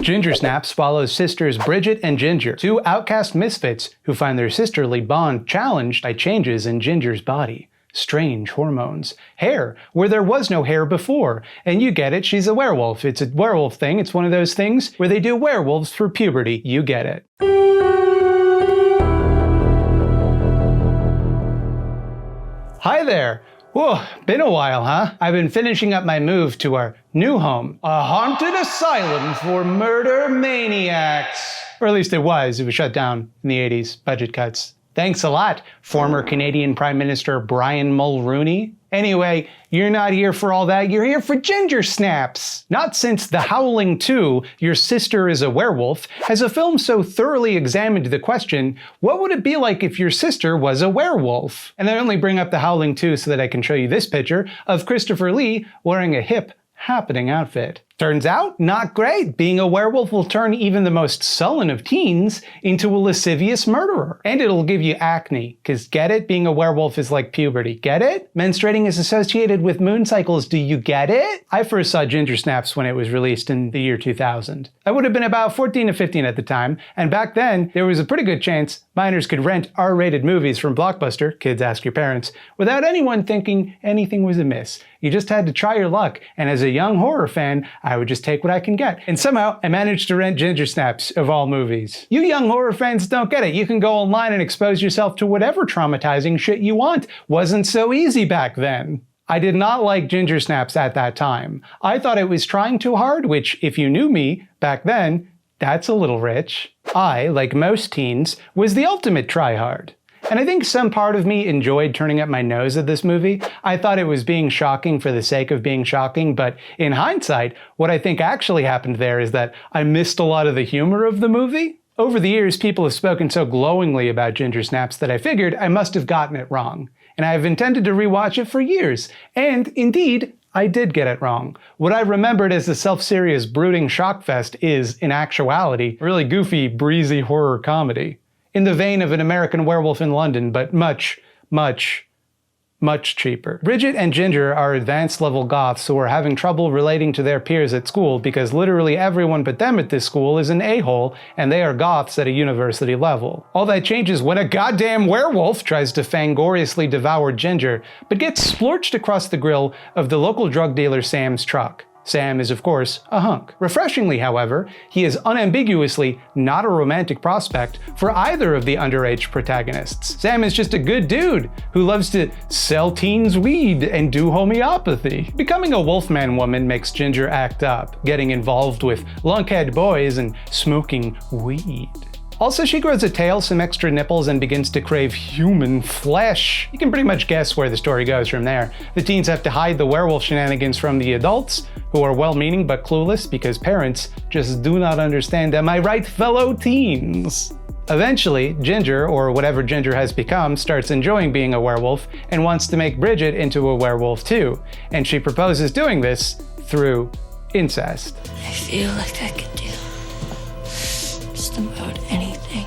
Ginger Snaps follows sisters Bridget and Ginger, two outcast misfits who find their sisterly bond challenged by changes in Ginger's body. Strange hormones. Hair, where there was no hair before. And you get it, she's a werewolf. It's a werewolf thing. It's one of those things where they do werewolves for puberty. You get it. Hi there. Whoa, been a while, huh? I've been finishing up my move to our new home, a haunted asylum for murder maniacs. Or at least it was shut down in the 80s, budget cuts. Thanks a lot, former Canadian Prime Minister Brian Mulroney. Anyway, you're not here for all that, you're here for Ginger Snaps! Not since The Howling 2, Your Sister is a Werewolf, has a film so thoroughly examined the question, what would it be like if your sister was a werewolf? And I only bring up The Howling 2 so that I can show you this picture of Christopher Lee wearing a hip, happening outfit. Turns out, not great. Being a werewolf will turn even the most sullen of teens into a lascivious murderer. And it'll give you acne, cause get it? Being a werewolf is like puberty. Get it? Menstruating is associated with moon cycles. Do you get it? I first saw Ginger Snaps when it was released in the year 2000. I would have been about 14 to 15 at the time, and back then, there was a pretty good chance minors could rent R-rated movies from Blockbuster, kids ask your parents, without anyone thinking anything was amiss. You just had to try your luck, and as a young horror fan, I would just take what I can get. And somehow, I managed to rent Ginger Snaps of all movies. You young horror fans don't get it. You can go online and expose yourself to whatever traumatizing shit you want. Wasn't so easy back then. I did not like Ginger Snaps at that time. I thought it was trying too hard, which, if you knew me back then, that's a little rich. I, like most teens, was the ultimate tryhard. And I think some part of me enjoyed turning up my nose at this movie. I thought it was being shocking for the sake of being shocking, but in hindsight, what I think actually happened there is that I missed a lot of the humor of the movie. Over the years, people have spoken so glowingly about Ginger Snaps that I figured I must have gotten it wrong. And I have intended to rewatch it for years. And indeed, I did get it wrong. What I remembered as a self-serious, brooding shockfest is, in actuality, a really goofy, breezy horror comedy. In the vein of An American Werewolf in London, but much, much, much cheaper. Bridget and Ginger are advanced level goths who are having trouble relating to their peers at school because literally everyone but them at this school is an a-hole, and they are goths at a university level. All that changes when a goddamn werewolf tries to fangoriously devour Ginger, but gets splorched across the grill of the local drug dealer Sam's truck. Sam is, of course, a hunk. Refreshingly, however, he is unambiguously not a romantic prospect for either of the underage protagonists. Sam is just a good dude who loves to sell teens weed and do homeopathy. Becoming a Wolfman woman makes Ginger act up, getting involved with lunkhead boys and smoking weed. Also, she grows a tail, some extra nipples, and begins to crave human flesh. You can pretty much guess where the story goes from there. The teens have to hide the werewolf shenanigans from the adults, who are well-meaning but clueless because parents just do not understand. Am I right, fellow teens? Eventually, Ginger, or whatever Ginger has become, starts enjoying being a werewolf and wants to make Bridget into a werewolf too. And she proposes doing this through incest. I feel like I could do just about anything.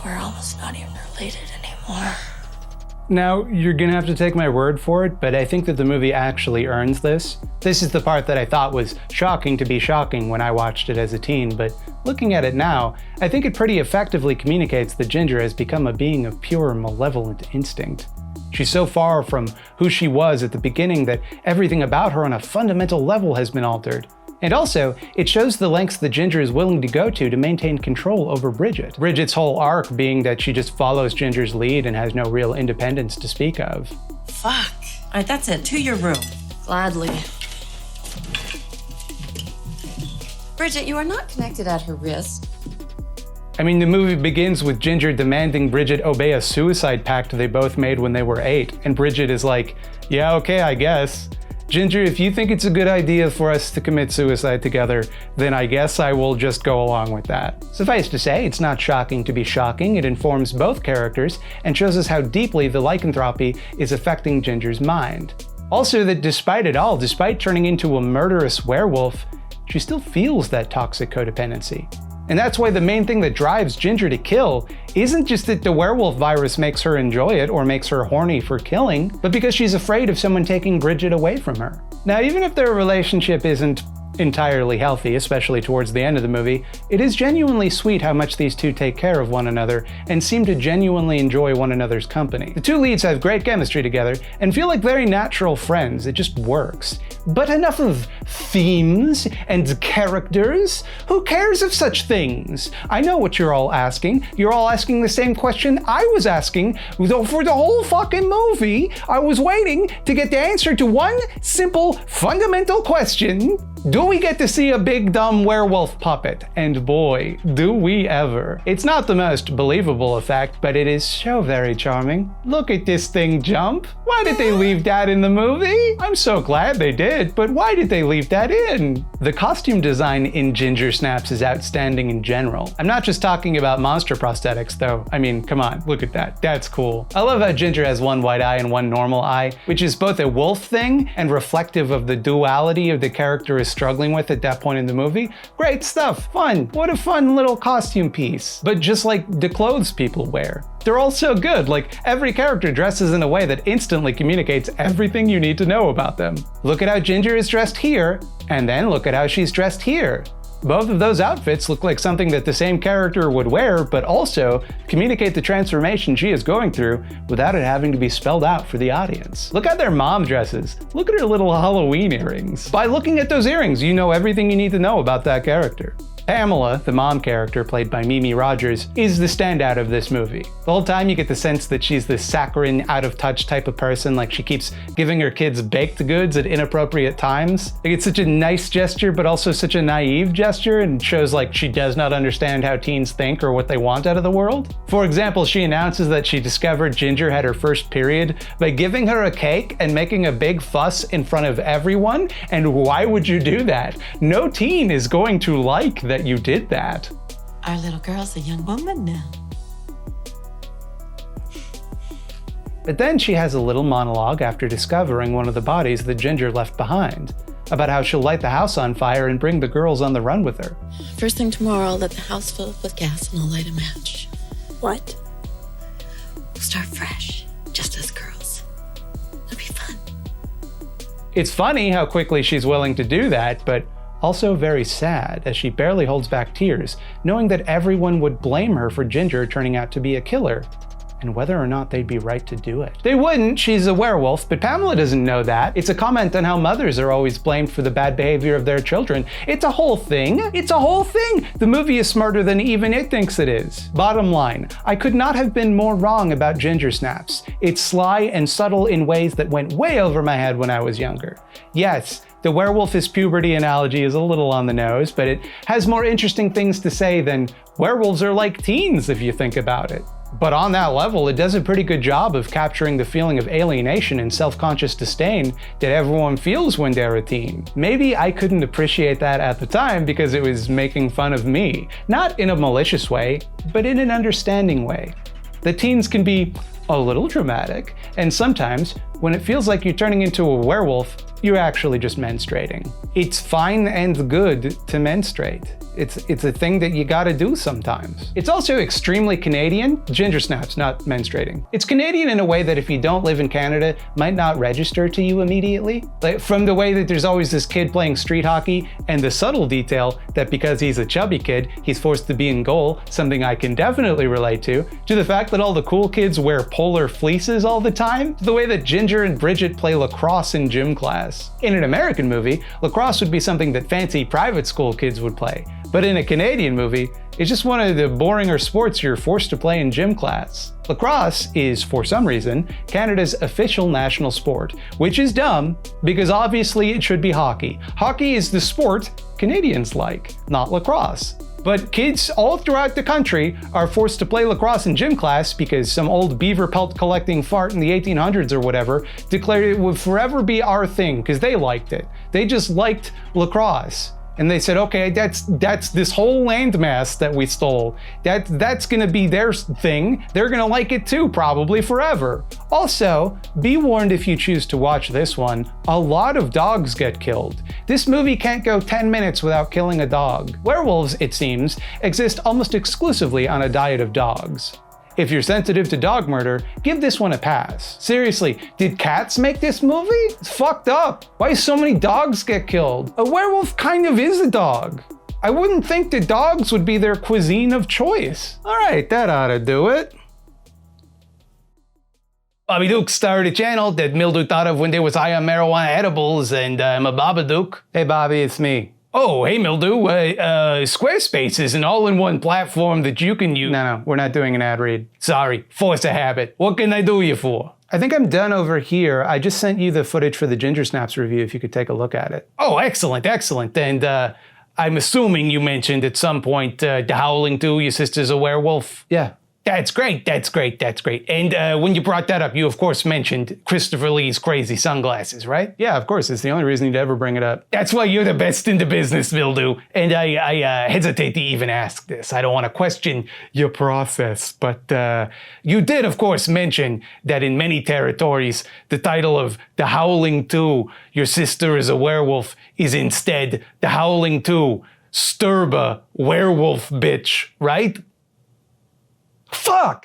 We're almost not even related anymore. Now, you're gonna have to take my word for it, but I think that the movie actually earns this. This is the part that I thought was shocking to be shocking when I watched it as a teen, but looking at it now, I think it pretty effectively communicates that Ginger has become a being of pure malevolent instinct. She's so far from who she was at the beginning that everything about her on a fundamental level has been altered. And also, it shows the lengths that Ginger is willing to go to maintain control over Bridget. Bridget's whole arc being that she just follows Ginger's lead and has no real independence to speak of. Fuck. All right, that's it. To your room. Gladly. Bridget, you are not connected at her wrist. I mean, the movie begins with Ginger demanding Bridget obey a suicide pact they both made when they were 8, and Bridget is like, yeah, okay, I guess. Ginger, if you think it's a good idea for us to commit suicide together, then I guess I will just go along with that. Suffice to say, it's not shocking to be shocking. It informs both characters and shows us how deeply the lycanthropy is affecting Ginger's mind. Also that despite it all, despite turning into a murderous werewolf, she still feels that toxic codependency. And that's why the main thing that drives Ginger to kill isn't just that the werewolf virus makes her enjoy it or makes her horny for killing, but because she's afraid of someone taking Bridget away from her. Now, even if their relationship isn't entirely healthy, especially towards the end of the movie, it is genuinely sweet how much these two take care of one another and seem to genuinely enjoy one another's company. The two leads have great chemistry together and feel like very natural friends. It just works. But enough of themes and characters. Who cares of such things? I know what you're all asking. You're all asking the same question I was asking for the whole fucking movie. I was waiting to get the answer to one simple, fundamental question. Do we get to see a big dumb werewolf puppet? And boy, do we ever. It's not the most believable effect, but it is so very charming. Look at this thing jump. Why did they leave that in the movie? I'm so glad they did, but why did they leave that in? The costume design in Ginger Snaps is outstanding in general. I'm not just talking about monster prosthetics though. I mean, come on, look at that. That's cool. I love how Ginger has one white eye and one normal eye, which is both a wolf thing and reflective of the duality of the character is struggling with at that point in the movie. Great stuff, fun. What a fun little costume piece. But just like the clothes people wear. They're all so good, like every character dresses in a way that instantly communicates everything you need to know about them. Look at how Ginger is dressed here, and then look at how she's dressed here. Both of those outfits look like something that the same character would wear, but also communicate the transformation she is going through without it having to be spelled out for the audience. Look at their mom dresses. Look at her little Halloween earrings. By looking at those earrings, you know everything you need to know about that character. Pamela, the mom character played by Mimi Rogers, is the standout of this movie. The whole time you get the sense that she's this saccharine, out-of-touch type of person, like she keeps giving her kids baked goods at inappropriate times. Like it's such a nice gesture, but also such a naive gesture, and shows like she does not understand how teens think or what they want out of the world. For example, she announces that she discovered Ginger had her first period by giving her a cake and making a big fuss in front of everyone, and why would you do that? No teen is going to like that you did that. Our little girl's a young woman now. But then she has a little monologue after discovering one of the bodies that Ginger left behind, about how she'll light the house on fire and bring the girls on the run with her. First thing tomorrow, I'll let the house fill up with gas and I'll light a match. What? We'll start fresh, just as girls. It'll be fun. It's funny how quickly she's willing to do that, but also very sad as she barely holds back tears, knowing that everyone would blame her for Ginger turning out to be a killer, and whether or not they'd be right to do it. They wouldn't, she's a werewolf, but Pamela doesn't know that. It's a comment on how mothers are always blamed for the bad behavior of their children. It's a whole thing. It's a whole thing. The movie is smarter than even it thinks it is. Bottom line, I could not have been more wrong about Ginger Snaps. It's sly and subtle in ways that went way over my head when I was younger. Yes, the werewolf is puberty analogy is a little on the nose, but it has more interesting things to say than werewolves are like teens if you think about it. But on that level, it does a pretty good job of capturing the feeling of alienation and self-conscious disdain that everyone feels when they're a teen. Maybe I couldn't appreciate that at the time because it was making fun of me. Not in a malicious way, but in an understanding way. The teens can be a little dramatic, and sometimes, when it feels like you're turning into a werewolf, you're actually just menstruating. It's fine and good to menstruate. It's a thing that you gotta do sometimes. It's also extremely Canadian. Ginger Snaps, not menstruating. It's Canadian in a way that if you don't live in Canada, might not register to you immediately. Like from the way that there's always this kid playing street hockey and the subtle detail that because he's a chubby kid, he's forced to be in goal, something I can definitely relate to the fact that all the cool kids wear polar fleeces all the time, to the way that Ginger and Bridget play lacrosse in gym class. In an American movie, lacrosse would be something that fancy private school kids would play. But in a Canadian movie, it's just one of the boringer sports you're forced to play in gym class. Lacrosse is, for some reason, Canada's official national sport, which is dumb because obviously it should be hockey. Hockey is the sport Canadians like, not lacrosse. But kids all throughout the country are forced to play lacrosse in gym class because some old beaver pelt collecting fart in the 1800s or whatever declared it would forever be our thing because they liked it. They just liked lacrosse. And they said, okay, that's this whole landmass that we stole. That's gonna be their thing. They're gonna like it too, probably forever. Also, be warned if you choose to watch this one, a lot of dogs get killed. This movie can't go 10 minutes without killing a dog. Werewolves, it seems, exist almost exclusively on a diet of dogs. If you're sensitive to dog murder, give this one a pass. Seriously, did cats make this movie? It's fucked up. Why so many dogs get killed? A werewolf kind of is a dog. I wouldn't think that dogs would be their cuisine of choice. All right, that ought to do it. Bobby Duke started a channel that Mildew thought of when there was high on marijuana edibles, and I'm a Babadook. Hey Bobby, it's me. Oh, hey Mildew, Squarespace is an all-in-one platform that you can use. No, we're not doing an ad read. Sorry, force of habit. What can I do you for? I think I'm done over here. I just sent you the footage for the Ginger Snaps review if you could take a look at it. Oh, excellent, excellent. And I'm assuming you mentioned at some point the Howling 2, your sister's a werewolf? Yeah. That's great, that's great, that's great. And when you brought that up, you of course mentioned Christopher Lee's crazy sunglasses, right? Yeah, of course, it's the only reason you'd ever bring it up. That's why you're the best in the business, Mildew. And I hesitate to even ask this. I don't want to question your process, but you did of course mention that in many territories, the title of The Howling 2, Your Sister is a Werewolf, is instead The Howling 2, Sturba, Werewolf Bitch, right? Fuck!